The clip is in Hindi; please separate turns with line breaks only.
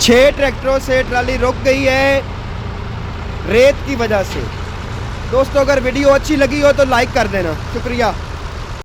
6 ट्रैक्टरों से ट्राली रुक गई है रेत की वजह से। दोस्तों अगर वीडियो अच्छी लगी हो तो लाइक कर देना, शुक्रिया।